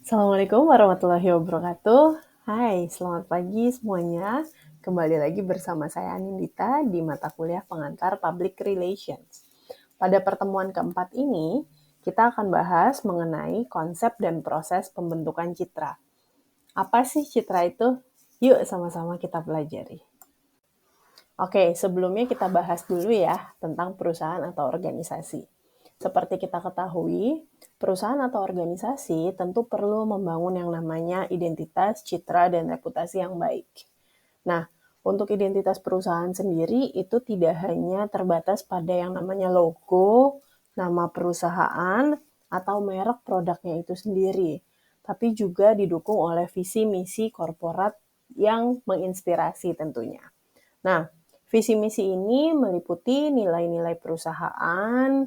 Assalamualaikum warahmatullahi wabarakatuh. Hai, selamat pagi semuanya. Kembali lagi bersama saya Anindita di mata kuliah pengantar Public Relations. Pada pertemuan keempat ini, kita akan bahas mengenai konsep dan proses pembentukan citra. Apa sih citra itu? Yuk sama-sama kita pelajari. Oke, sebelumnya kita bahas dulu ya tentang perusahaan atau organisasi. Seperti kita ketahui, perusahaan atau organisasi tentu perlu membangun yang namanya identitas, citra, dan reputasi yang baik. Nah, untuk identitas perusahaan sendiri itu tidak hanya terbatas pada yang namanya logo, nama perusahaan, atau merek produknya itu sendiri, tapi juga didukung oleh visi misi korporat yang menginspirasi tentunya. Nah, visi misi ini meliputi nilai-nilai perusahaan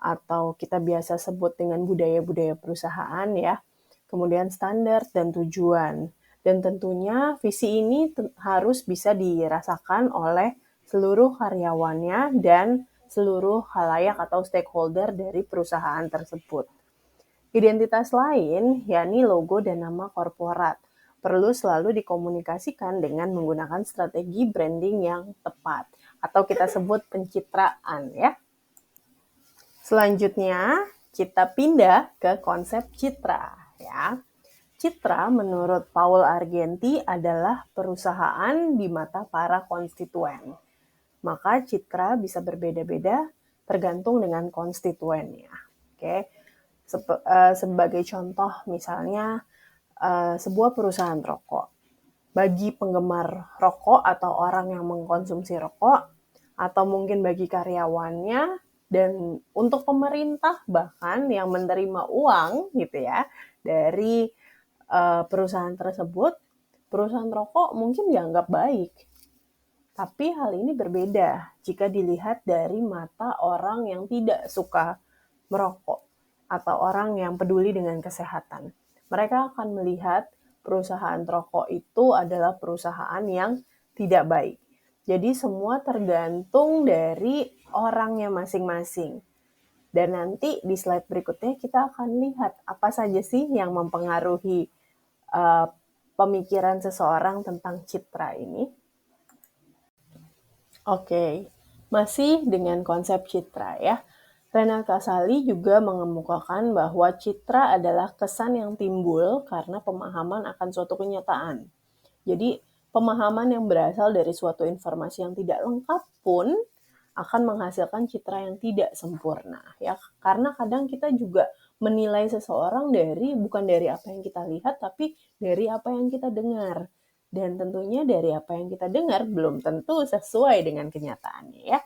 atau kita biasa sebut dengan budaya-budaya perusahaan ya, kemudian standar dan tujuan. Dan tentunya visi ini harus bisa dirasakan oleh seluruh karyawannya dan seluruh khalayak atau stakeholder dari perusahaan tersebut. Identitas lain, yakni logo dan nama korporat, perlu selalu dikomunikasikan dengan menggunakan strategi branding yang tepat, atau kita sebut pencitraan ya. Selanjutnya, kita pindah ke konsep citra ya. Citra menurut Paul Argenti adalah perusahaan di mata para konstituen. Maka citra bisa berbeda-beda tergantung dengan konstituennya. Oke. Sebagai contoh misalnya sebuah perusahaan rokok. Bagi penggemar rokok atau orang yang mengkonsumsi rokok, atau mungkin bagi karyawannya, dan untuk pemerintah bahkan yang menerima uang gitu ya dari perusahaan tersebut, perusahaan rokok mungkin dianggap baik. Tapi hal ini berbeda jika dilihat dari mata orang yang tidak suka merokok atau orang yang peduli dengan kesehatan. Mereka akan melihat perusahaan rokok itu adalah perusahaan yang tidak baik. Jadi semua tergantung dari orangnya masing-masing. Dan nanti di slide berikutnya kita akan lihat apa saja sih yang mempengaruhi pemikiran seseorang tentang citra ini. Oke, masih dengan konsep citra ya. Renal Kasali juga mengemukakan bahwa citra adalah kesan yang timbul karena pemahaman akan suatu kenyataan. Jadi, pemahaman yang berasal dari suatu informasi yang tidak lengkap pun akan menghasilkan citra yang tidak sempurna ya. Karena kadang kita juga menilai seseorang bukan dari apa yang kita lihat tapi dari apa yang kita dengar. Dan tentunya dari apa yang kita dengar belum tentu sesuai dengan kenyataannya ya.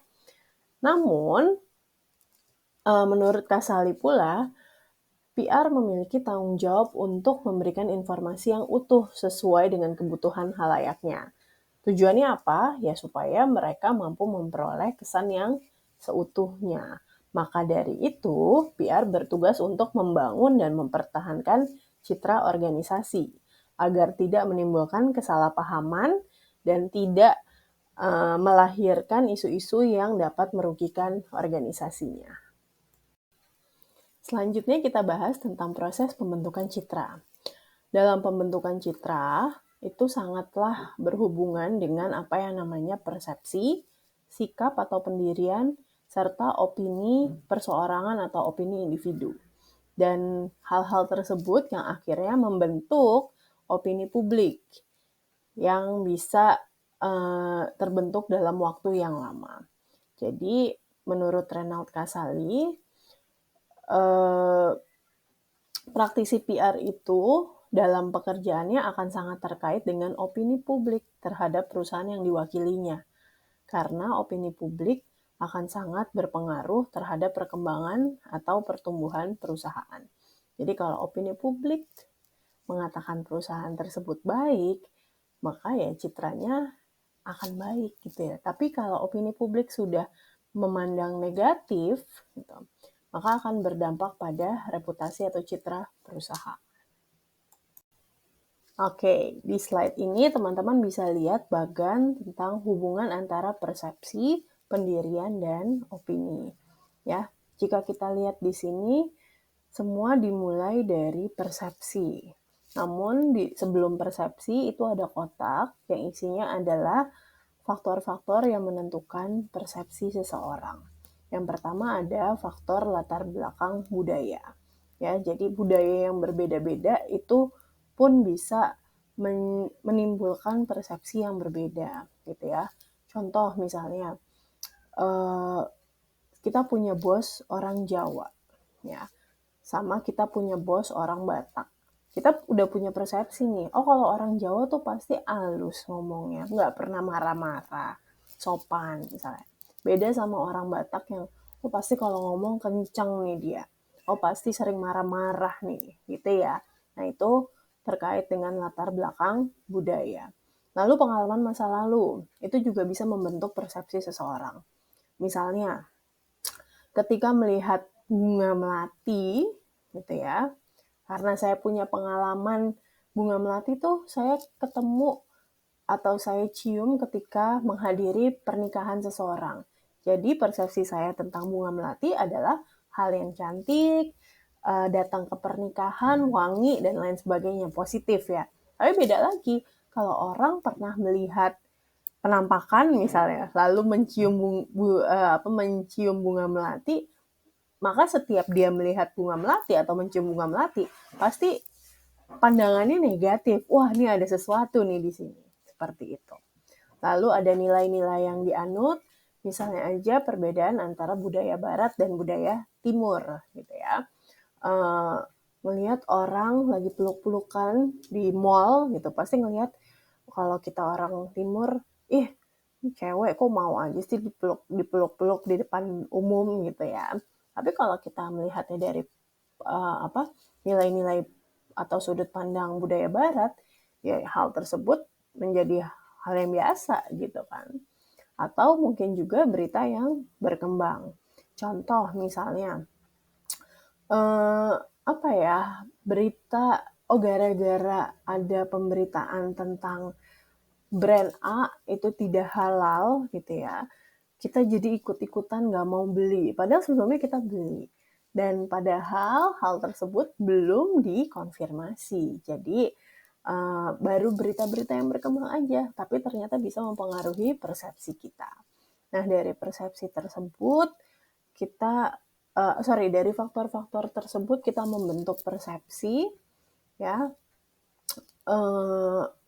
Namun, menurut Kasali pula, PR memiliki tanggung jawab untuk memberikan informasi yang utuh sesuai dengan kebutuhan halayaknya. Tujuannya apa? Ya supaya mereka mampu memperoleh kesan yang seutuhnya. Maka dari itu, PR bertugas untuk membangun dan mempertahankan citra organisasi agar tidak menimbulkan kesalahpahaman dan tidak melahirkan isu-isu yang dapat merugikan organisasinya. Selanjutnya kita bahas tentang proses pembentukan citra. Dalam pembentukan citra, itu sangatlah berhubungan dengan apa yang namanya persepsi, sikap atau pendirian, serta opini perseorangan atau opini individu. Dan hal-hal tersebut yang akhirnya membentuk opini publik yang bisa terbentuk dalam waktu yang lama. Jadi, menurut Renald Kasali, praktisi PR itu dalam pekerjaannya akan sangat terkait dengan opini publik terhadap perusahaan yang diwakilinya. Karena opini publik akan sangat berpengaruh terhadap perkembangan atau pertumbuhan perusahaan. Jadi kalau opini publik mengatakan perusahaan tersebut baik, maka ya citranya akan baik gitu ya. Tapi kalau opini publik sudah memandang negatif, gitu, maka akan berdampak pada reputasi atau citra perusahaan. Oke, di slide ini teman-teman bisa lihat bagan tentang hubungan antara persepsi, pendirian, dan opini. Ya, jika kita lihat di sini, semua dimulai dari persepsi. Namun sebelum persepsi itu ada kotak yang isinya adalah faktor-faktor yang menentukan persepsi seseorang. Yang pertama ada faktor latar belakang budaya. Ya, jadi budaya yang berbeda-beda itu pun bisa menimbulkan persepsi yang berbeda, gitu ya. Contoh misalnya, kita punya bos orang Jawa, ya, sama kita punya bos orang Batak. Kita udah punya persepsi nih, oh kalau orang Jawa tuh pasti halus ngomongnya, nggak pernah marah-marah, sopan misalnya. Beda sama orang Batak yang, oh pasti kalau ngomong kenceng nih dia, oh pasti sering marah-marah nih, gitu ya. Nah itu terkait dengan latar belakang budaya. Lalu pengalaman masa lalu, itu juga bisa membentuk persepsi seseorang. Misalnya, ketika melihat bunga melati, gitu ya, karena saya punya pengalaman bunga melati tuh saya ketemu atau saya cium ketika menghadiri pernikahan seseorang. Jadi persepsi saya tentang bunga melati adalah hal yang cantik, datang ke pernikahan, wangi, dan lain sebagainya, positif ya. Tapi beda lagi, kalau orang pernah melihat penampakan misalnya, lalu mencium bunga melati, maka setiap dia melihat bunga melati atau mencium bunga melati, pasti pandangannya negatif. Wah, ini ada sesuatu nih di sini. Seperti itu. Lalu ada nilai-nilai yang dianut, misalnya aja perbedaan antara budaya barat dan budaya timur, gitu ya. Melihat orang lagi peluk-pelukan di mall, gitu, pasti ngelihat kalau kita orang timur, ih, cewek kok mau aja sih dipeluk-peluk di depan umum gitu ya. Tapi kalau kita melihatnya dari nilai-nilai atau sudut pandang budaya barat, ya hal tersebut menjadi hal yang biasa gitu kan. Atau mungkin juga berita yang berkembang. Contoh misalnya, apa ya, berita, oh gara-gara ada pemberitaan tentang brand A itu tidak halal gitu ya, kita jadi ikut-ikutan nggak mau beli. Padahal sebelumnya kita beli. Dan padahal hal tersebut belum dikonfirmasi. Jadi baru berita-berita yang berkembang aja, tapi ternyata bisa mempengaruhi persepsi kita. Nah dari persepsi tersebut kita, dari faktor-faktor tersebut kita membentuk persepsi, ya.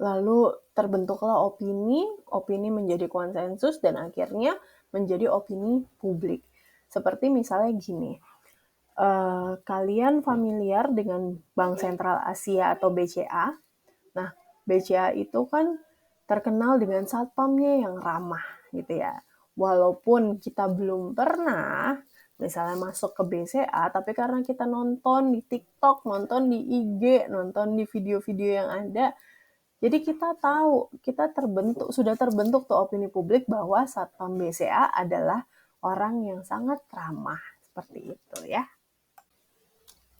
Lalu terbentuklah opini menjadi konsensus dan akhirnya menjadi opini publik. Seperti misalnya gini, kalian familiar dengan Bank Sentral Asia atau BCA? Nah, BCA itu kan terkenal dengan satpamnya yang ramah gitu ya. Walaupun kita belum pernah misalnya masuk ke BCA, tapi karena kita nonton di TikTok, nonton di IG, nonton di video-video yang ada, jadi kita tahu, sudah terbentuk tuh opini publik bahwa Satpam BCA adalah orang yang sangat ramah. Seperti itu ya.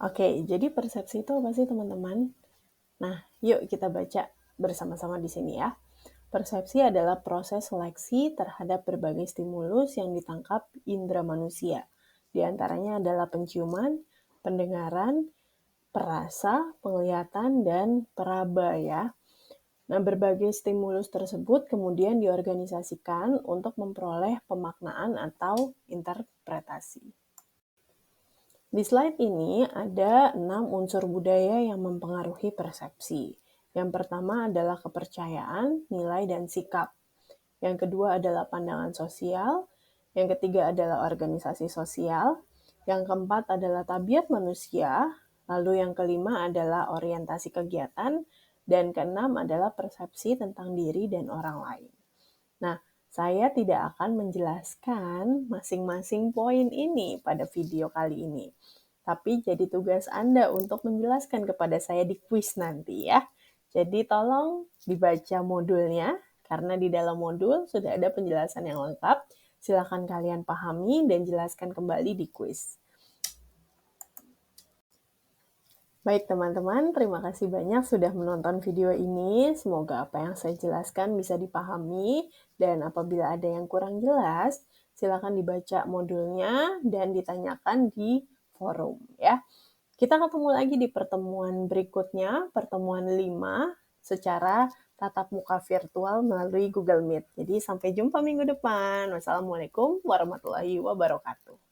Oke, jadi persepsi itu apa sih teman-teman? Nah, yuk kita baca bersama-sama di sini ya. Persepsi adalah proses seleksi terhadap berbagai stimulus yang ditangkap indera manusia. Di antaranya adalah penciuman, pendengaran, perasa, penglihatan, dan peraba ya. Nah, berbagai stimulus tersebut kemudian diorganisasikan untuk memperoleh pemaknaan atau interpretasi. Di slide ini ada 6 unsur budaya yang mempengaruhi persepsi. Yang pertama adalah kepercayaan, nilai, dan sikap. Yang kedua adalah pandangan sosial. Yang ketiga adalah organisasi sosial. Yang keempat adalah tabiat manusia. Lalu yang kelima adalah orientasi kegiatan. Dan keenam adalah persepsi tentang diri dan orang lain. Nah, saya tidak akan menjelaskan masing-masing poin ini pada video kali ini. Tapi jadi tugas Anda untuk menjelaskan kepada saya di kuis nanti ya. Jadi tolong dibaca modulnya, karena di dalam modul sudah ada penjelasan yang lengkap. Silakan kalian pahami dan jelaskan kembali di kuis. Baik teman-teman, terima kasih banyak sudah menonton video ini. Semoga apa yang saya jelaskan bisa dipahami, dan apabila ada yang kurang jelas, silakan dibaca modulnya dan ditanyakan di forum ya. Kita ketemu lagi di pertemuan berikutnya, pertemuan 5, secara tatap muka virtual melalui Google Meet. Jadi sampai jumpa minggu depan. Wassalamualaikum warahmatullahi wabarakatuh.